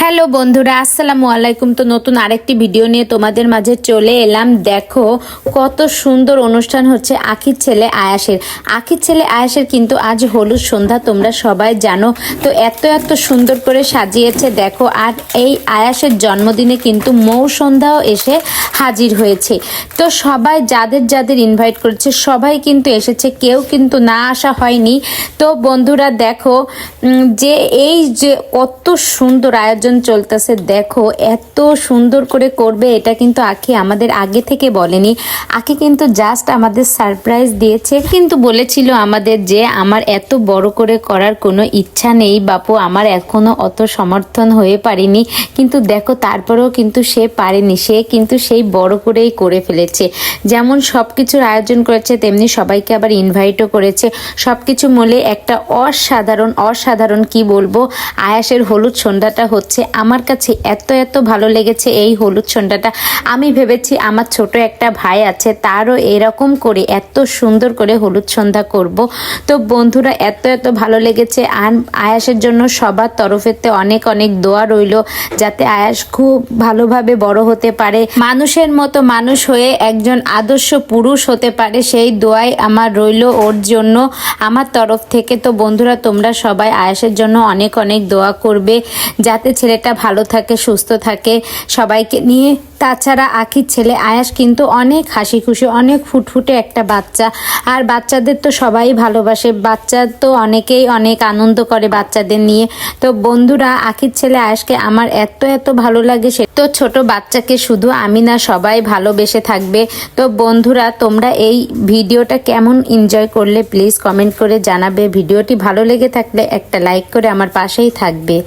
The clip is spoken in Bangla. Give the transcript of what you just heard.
হ্যালো বন্ধুরা, আসসালামু আলাইকুম। তো নতুন আরেকটি ভিডিও নিয়ে তোমাদের মাঝে চলে এলাম। দেখো কত সুন্দর অনুষ্ঠান হচ্ছে আখির ছেলে আয়াসের কিন্তু আজ হলুদ সন্ধ্যা, তোমরা সবাই জানো। তো এত এত সুন্দর করে সাজিয়েছে দেখো। আর এই আয়াসের জন্মদিনে কিন্তু মৌ সন্ধ্যাও এসে হাজির হয়েছে। তো সবাই যাদের যাদের ইনভাইট করেছে সবাই কিন্তু এসেছে, কেউ কিন্তু না আসা হয়নি। তো বন্ধুরা দেখো যে এই যে কত সুন্দর আয়োজন চলতেছে, দেখো এত সুন্দর করে করবে, এটা কিন্তু আখি আমাদের আগে থেকে বলেনি। আখি কিন্তু জাস্ট আমাদের সারপ্রাইজ দিয়েছে, কিন্তু বলেছিল আমাদের যে আমার এত বড় করে করার কোনো ইচ্ছা নেই বাপু, আমার এখনো অত সমর্থন হয়ে পারিনি। কিন্তু দেখো তারপরেও কিন্তু সে পারেনি, সে কিন্তু সেই বড় করেই করে ফেলেছে। যেমন সব কিছুর আয়োজন করেছে তেমনি সবাইকে আবার ইনভাইটও করেছে। সব কিছু মিলে একটা অসাধারণ কি বলবো, আয়াসের হলুদ সন্ধ্যাটা হচ্ছে আমার কাছে এত এত ভালো লেগেছে। এই হলুদ সন্ধ্যাটা আমি ভেবেছি আমার ছোট একটা ভাই আছে, তারও এরকম করে এত সুন্দর করে হলুদ সন্ধ্যা করব। তো বন্ধুরা এত এত ভালো লেগেছে। আর আয়াসের জন্য সবার তরফেতে অনেক অনেক দোয়া রইল, যাতে আয়াস খুব ভালোভাবে বড় হতে পারে, মানুষের মতো মানুষ হয়ে একজন আদর্শ পুরুষ হতে পারে, সেই দোয়াই আমার রইল ওর জন্য আমার তরফ থেকে। তো বন্ধুরা তোমরা সবাই আয়াসের জন্য অনেক অনেক দোয়া করবে, যাতে ছেলেটা ভালো থাকে, সুস্থ থাকে, সবাইকে নিয়ে। তাছাড়া আখির ছেলে আয়াস কিন্তু অনেক হাসি খুশি, অনেক ফুটফুটে একটা বাচ্চা। আর বাচ্চাদের তো সবাই ভালোবাসে, বাচ্চা তো অনেকেই অনেক আনন্দ করে বাচ্চাদের নিয়ে। তো বন্ধুরা আখির ছেলে আয়াসকে আমার এত এত ভালো লাগে, সে তো ছোট বাচ্চাকে শুধু আমি না সবাই ভালোবেসে থাকবে। তো বন্ধুরা তোমরা এই ভিডিওটা কেমন এনজয় করলে প্লিজ কমেন্ট করে জানাবে। ভিডিওটি ভালো লেগে থাকলে একটা লাইক করে আমার পাশেই থাকবে।